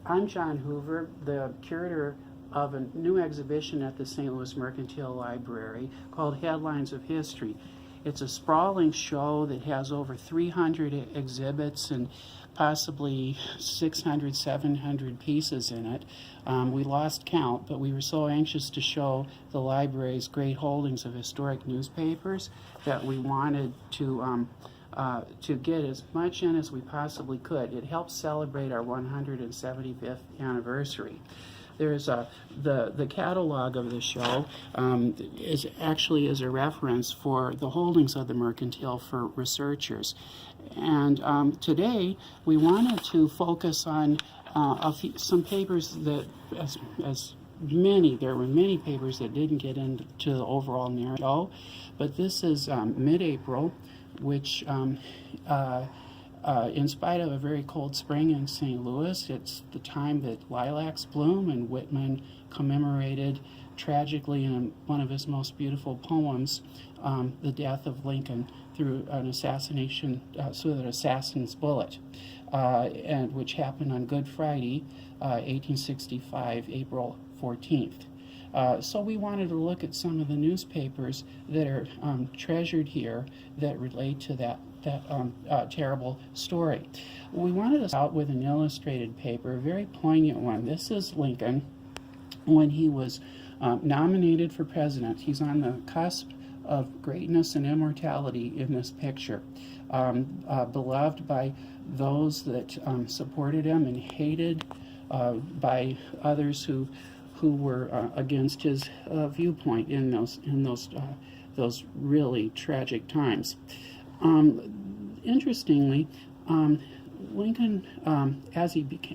I'm John Hoover, the curator of a new exhibition at the St. Louis Mercantile Library called Headlines of History. It's a sprawling show that has over 300 exhibits and possibly 600, 700 pieces in it. We lost count, but we were so anxious to show the library's great holdings of historic newspapers that we wanted to get as much in as we possibly could. It helps celebrate our 175th anniversary. There's the catalog of the show is actually a reference for the holdings of the Mercantile for researchers. And today we wanted to focus on some papers that, there were many papers that didn't get into the overall narrative, but this is mid-April, which in spite of a very cold spring in St. Louis, it's the time that lilacs bloom, and Whitman commemorated tragically in one of his most beautiful poems the death of Lincoln through an assassination, through an assassin's bullet, and which happened on Good Friday, 1865, April 14th. So we wanted to look at some of the newspapers that are treasured here that relate to that terrible story. We wanted to start out with an illustrated paper, a very poignant one. This is Lincoln when he was nominated for president. He's on the cusp of greatness and immortality in this picture, beloved by those that supported him and hated by others who were against his viewpoint in those really tragic times. Interestingly, Lincoln,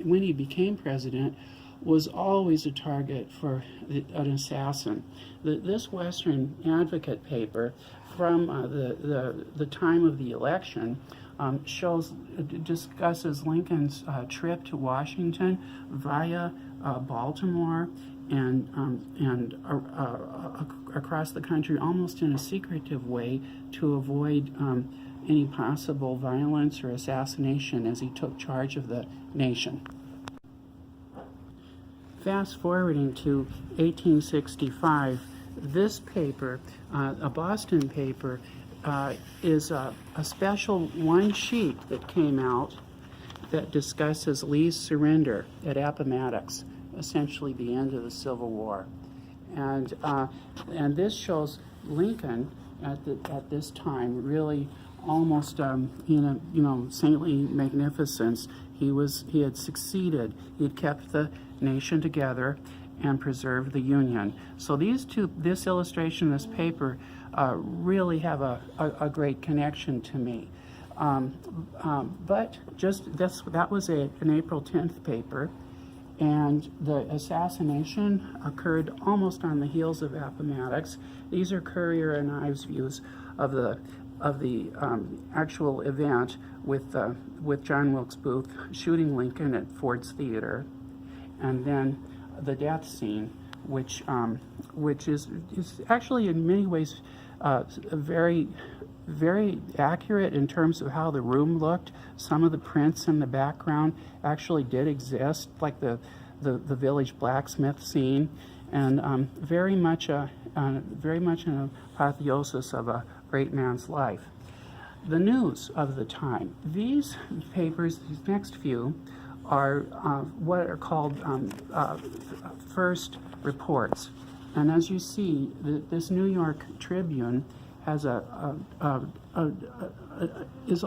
when he became president, was always a target for an assassin. This Western Advocate paper from the time of the election discusses Lincoln's trip to Washington via Baltimore and across the country, almost in a secretive way, to avoid any possible violence or assassination as he took charge of the nation. Fast forwarding to 1865, this paper, a Boston paper, is a special one sheet that came out that discusses Lee's surrender at Appomattox, essentially the end of the Civil War. And this shows Lincoln at this time really almost in a saintly magnificence. He had succeeded. He had kept the nation together and preserved the Union. So this illustration, this paper, really have a great connection to me. But that was an April 10th paper, and the assassination occurred almost on the heels of Appomattox. These are Courier and Ives views of the actual event with John Wilkes Booth shooting Lincoln at Ford's Theater, and then the death scene, which is actually in many ways very, very accurate in terms of how the room looked. Some of the prints in the background actually did exist, like the village blacksmith scene, and very much an apotheosis of a great man's life. The news of the time. These papers, these next few, are what are called first reports. And as you see, this New York Tribune has is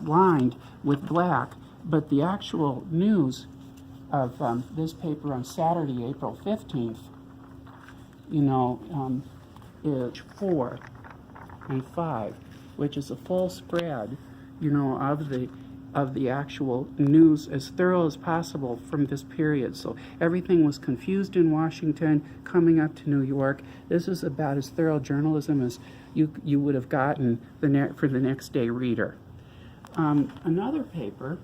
lined with black, but the actual news of this paper on Saturday, April 15th, is 4 and 5, which is a full spread, of the actual news, as thorough as possible from this period. So everything was confused in Washington, coming up to New York. This is about as thorough journalism as you would have gotten for the next day reader. Another paper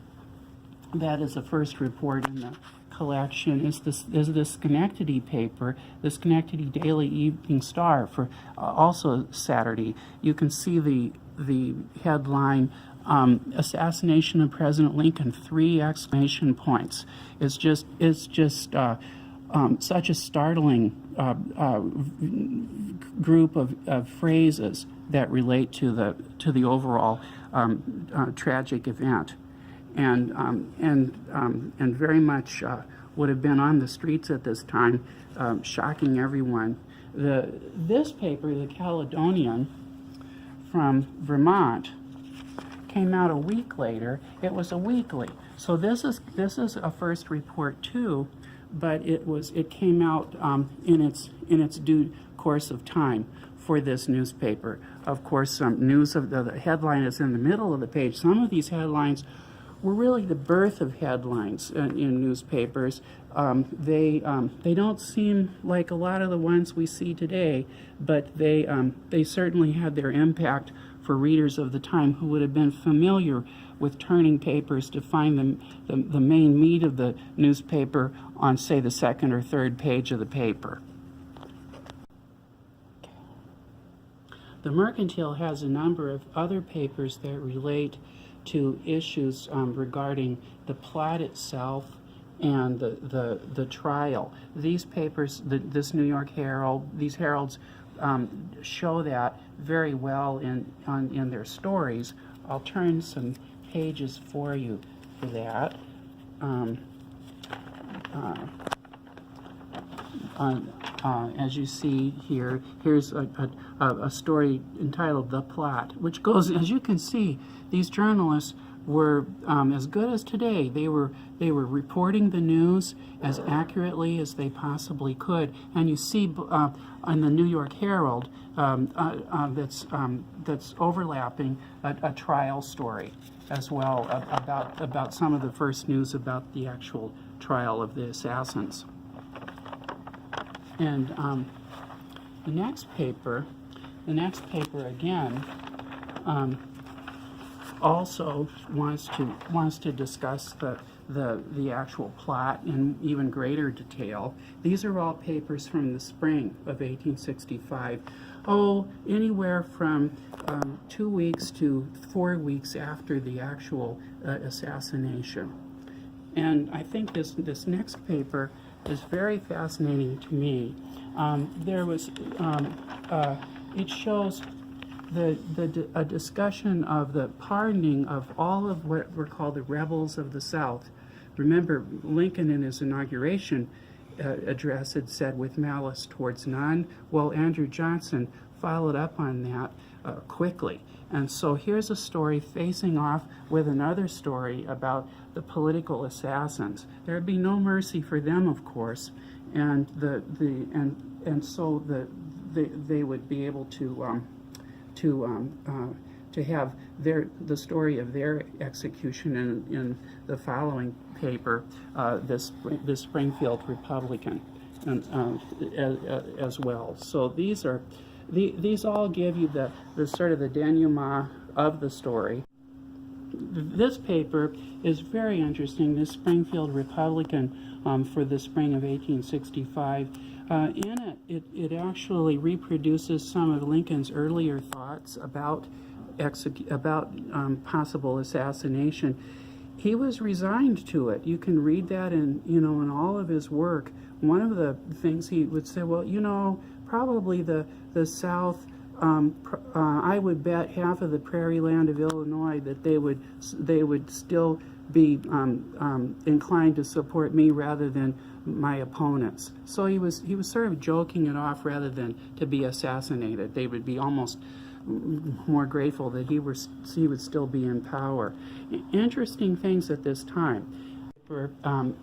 that is a first report in the collection is the Schenectady paper, the Schenectady Daily Evening Star, for also Saturday. You can see the headline, assassination of President Lincoln, 3 exclamation points. It's just such a startling group of phrases that relate to the overall tragic event, and very much would have been on the streets at this time, shocking everyone. This paper, the Caledonian from Vermont, came out a week later. It was a weekly, so this is a first report too, but it came out in its due course of time for this newspaper. Of course, some news of the headline is in the middle of the page. Some of these headlines were really the birth of headlines in newspapers. They don't seem like a lot of the ones we see today, but they certainly had their impact for readers of the time who would have been familiar with turning papers to find the main meat of the newspaper on, say, the second or third page of the paper. The Mercantile has a number of other papers that relate to issues regarding the plot itself and the trial. These papers, this New York Herald, these heralds show that very well in their stories. I'll turn some pages for you for that. As you see here, here's a story entitled "The Plot," which goes, as you can see, these journalists were as good as today. They were reporting the news as accurately as they possibly could, and you see in the New York Herald that's overlapping a trial story as well about some of the first news about the actual trial of the assassins. And the next paper again also wants to discuss the actual plot in even greater detail. These are all papers from the spring of 1865. Anywhere from 2 weeks to 4 weeks after the actual assassination. And I think this next paper is very fascinating to me. It shows a discussion of the pardoning of all of what were called the rebels of the South. Remember, Lincoln in his inauguration address had said, "with malice towards none." Well, Andrew Johnson followed up on that quickly. And so here's a story facing off with another story about the political assassins. There'd be no mercy for them, of course, and so they would be able to have the story of their execution in the following paper, this Springfield Republican, as well. So these all give you the sort of the denouement of the story. This paper is very interesting, this Springfield Republican for the spring of 1865. In it actually reproduces some of Lincoln's earlier thoughts about possible assassination. He was resigned to it. You can read that in all of his work. One of the things he would say, well, probably the South, I would bet half of the prairie land of Illinois that they would still be inclined to support me rather than my opponents. So he was sort of joking it off rather than to be assassinated. They would be almost more grateful that he would still be in power. Interesting things at this time. One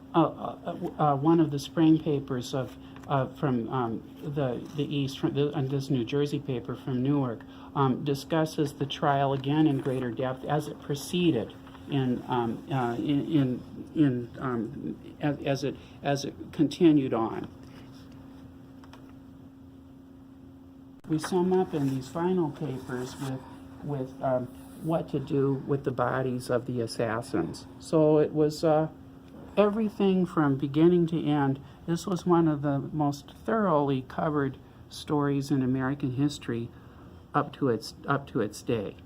of the spring papers from the East, and this New Jersey paper from Newark, discusses the trial again in greater depth as it proceeded, as it continued on. We sum up in these final papers with what to do with the bodies of the assassins. So it was everything from beginning to end. This was one of the most thoroughly covered stories in American history up to its day.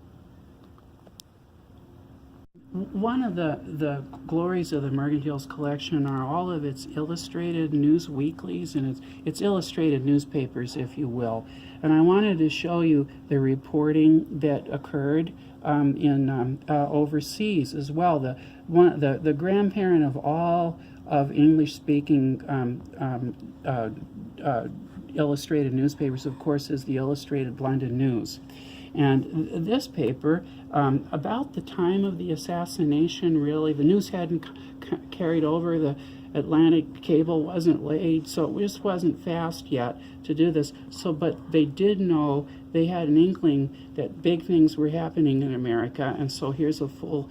One of the glories of the Mercantiles collection are all of its illustrated news weeklies and its illustrated newspapers, if you will. And I wanted to show you the reporting that occurred in overseas as well. The grandparent of all of English-speaking illustrated newspapers, of course, is the Illustrated London News. And this paper, about the time of the assassination, really, the news hadn't carried over, the Atlantic cable wasn't laid, so it just wasn't fast yet to do this. So, but they did know, they had an inkling that big things were happening in America, and so here's a full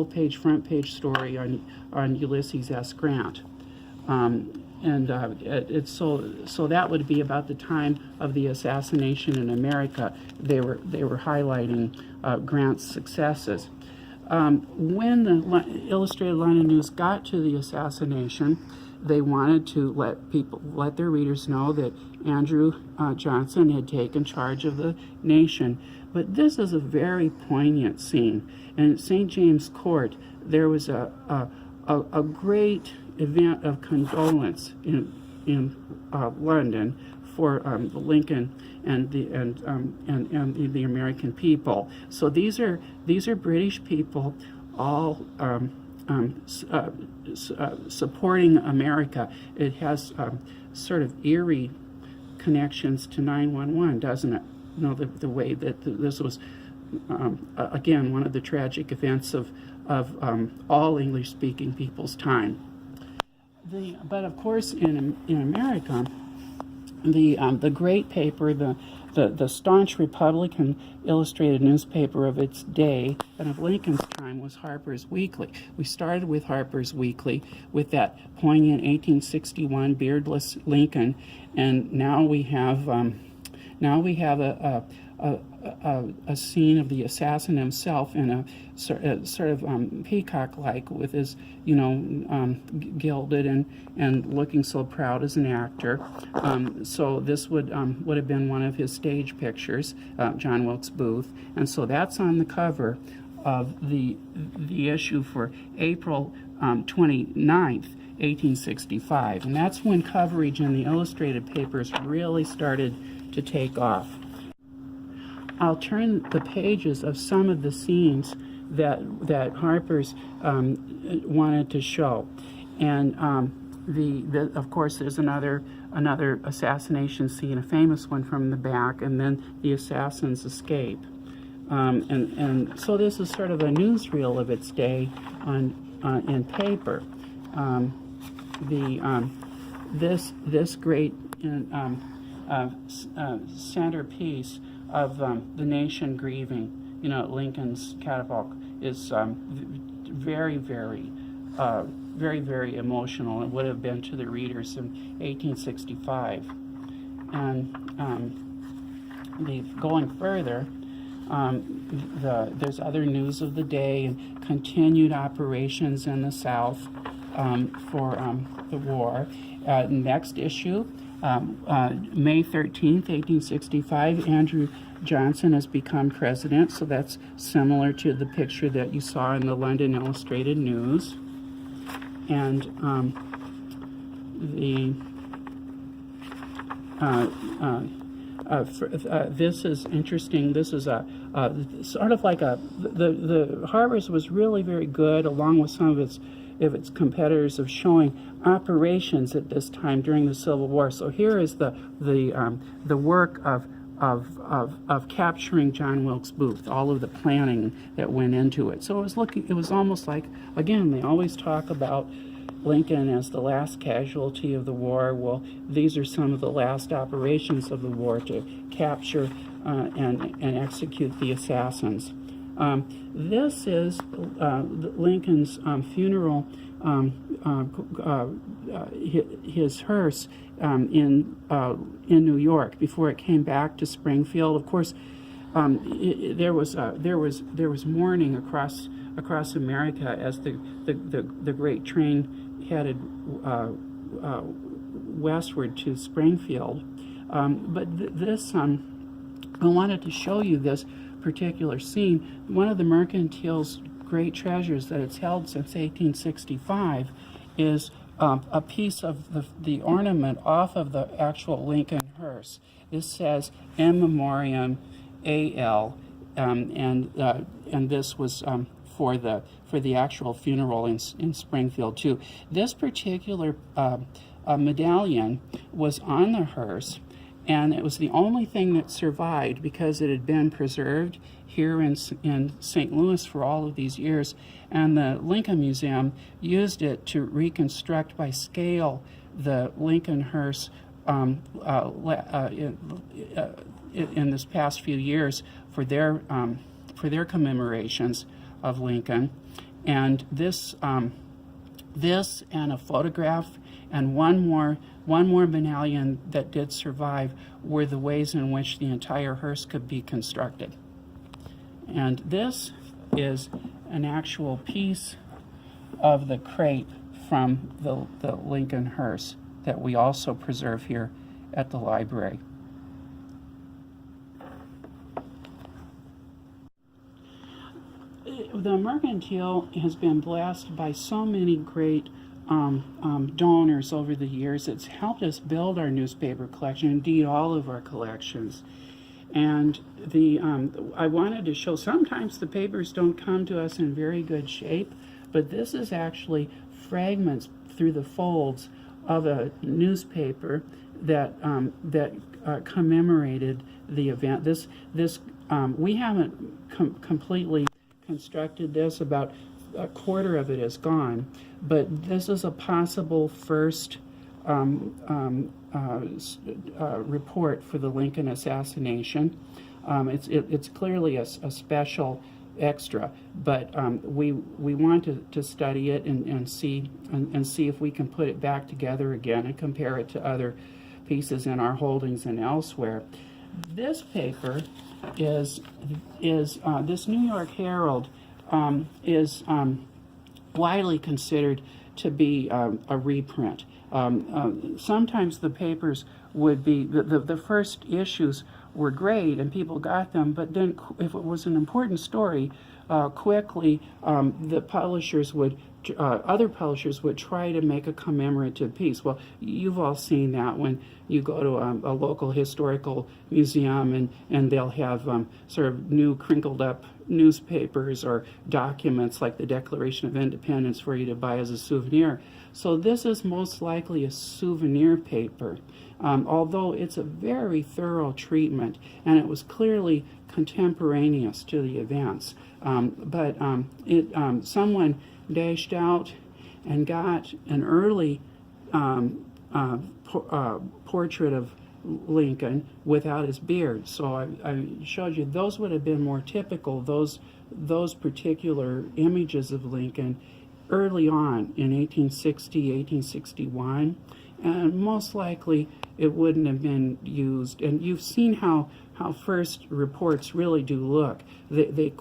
page, front page story on Ulysses S. Grant. It's so that would be about the time of the assassination in America. They were highlighting Grant's successes. When the Illustrated London News got to the assassination, they wanted to let their readers know that Andrew Johnson had taken charge of the nation. But this is a very poignant scene. And at St. James Court, there was a great event of condolence in London for Lincoln and the American people. So these are British people, all supporting America. It has sort of eerie connections to 9/11, doesn't it? You know, the way that this was again one of the tragic events of all English-speaking people's time. But of course, in America, the great paper, the staunch Republican illustrated newspaper of its day and of Lincoln's time was Harper's Weekly. We started with Harper's Weekly with that poignant 1861 beardless Lincoln, and now we have a scene of the assassin himself in a sort of peacock-like, with his, gilded and looking so proud as an actor. So this would have been one of his stage pictures, John Wilkes Booth, and so that's on the cover of the issue for April 29th, 1865, and that's when coverage in the illustrated papers really started to take off. I'll turn the pages of some of the scenes that Harper's wanted to show, and of course there's another assassination scene, a famous one from the back, and then the assassin's escape, and so this is sort of a newsreel of its day in paper. This great centerpiece of the nation grieving, Lincoln's catafalque, is very, very, very emotional. It would have been to the readers in 1865. And going further, there's other news of the day and continued operations in the South for the war. Next issue, May 13th, 1865, Andrew Johnson has become president, so that's similar to the picture that you saw in the London Illustrated News. And this is interesting. This is sort of like the Harper's was really very good, along with some of its competitors, of showing operations at this time during the Civil War. So here is the work of capturing John Wilkes Booth, all of the planning that went into it. So it was almost like, again, they always talk about Lincoln as the last casualty of the war. Well, these are some of the last operations of the war to capture and execute the assassins. This is Lincoln's funeral, his hearse in New York before it came back to Springfield. Of course, there was mourning across America as the great train headed westward to Springfield. But this, I wanted to show you this particular scene. One of the Mercantile's great treasures that it's held since 1865 is a piece of the ornament off of the actual Lincoln hearse. This says "In Memoriam A.L." And this was for the actual funeral in Springfield too. This particular medallion was on the hearse, and it was the only thing that survived because it had been preserved here in St. Louis for all of these years, and the Lincoln Museum used it to reconstruct by scale the Lincoln hearse in this past few years for their commemorations of Lincoln. And this and a photograph and one more medallion that did survive were the ways in which the entire hearse could be constructed. And this is an actual piece of the crepe from the Lincoln hearse that we also preserve here at the library. The Mercantile has been blessed by so many great donors over the years. It's helped us build our newspaper collection, indeed all of our collections. And I wanted to show, sometimes the papers don't come to us in very good shape, but this is actually fragments through the folds of a newspaper that commemorated the event. We haven't completely constructed this. About a quarter of it is gone, but this is a possible first report for the Lincoln assassination. It's clearly a special extra, but we want to study it and see if we can put it back together again and compare it to other pieces in our holdings and elsewhere. This paper is this New York Herald is widely considered to be a reprint. Sometimes the papers would be, the first issues were great and people got them, but then if it was an important story, quickly the publishers would, other publishers would try to make a commemorative piece. Well, you've all seen that when you go to a local historical museum and they'll have sort of new crinkled up newspapers or documents like the Declaration of Independence for you to buy as a souvenir. So this is most likely a souvenir paper, although it's a very thorough treatment and it was clearly contemporaneous to the events. But someone dashed out and got an early portrait of Lincoln without his beard. So I showed you those would have been more typical, those particular images of Lincoln early on in 1860, 1861, and most likely it wouldn't have been used. And you've seen how first reports really do look. They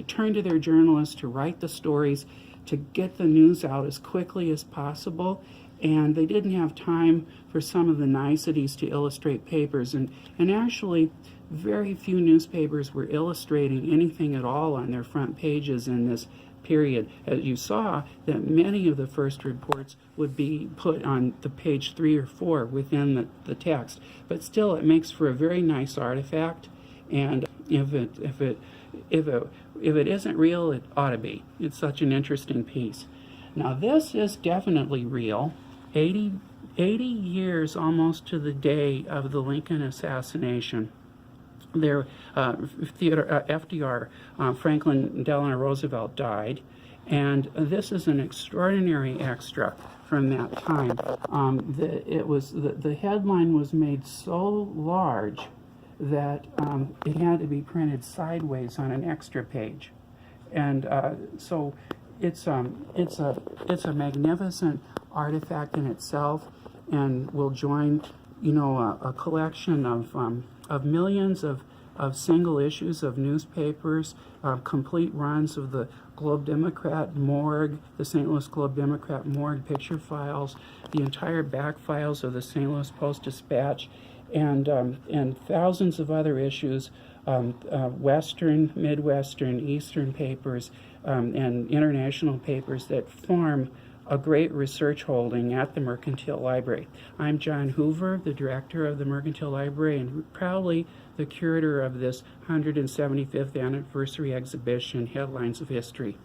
turn to their journalists to write the stories, to get the news out as quickly as possible, and they didn't have time for some of the niceties to illustrate papers. And actually, very few newspapers were illustrating anything at all on their front pages in this period. As you saw, that many of the first reports would be put on the page 3 or 4 within the text. But still, it makes for a very nice artifact. And if it isn't real, it ought to be. It's such an interesting piece. Now, this is definitely real. 80 years almost to the day of the Lincoln assassination. FDR, Franklin Delano Roosevelt, died, and this is an extraordinary extra from that time. The headline was made so large that it had to be printed sideways on an extra page, and so it's a magnificent artifact in itself, and will join, a collection of millions of single issues of newspapers, complete runs of the Globe Democrat morgue, the St. Louis Globe Democrat morgue picture files, the entire back files of the St. Louis Post-Dispatch, and thousands of other issues Western, Midwestern, Eastern papers, and international papers that form a great research holding at the Mercantile Library. I'm John Hoover, the director of the Mercantile Library, and proudly the curator of this 175th anniversary exhibition, Headlines of History.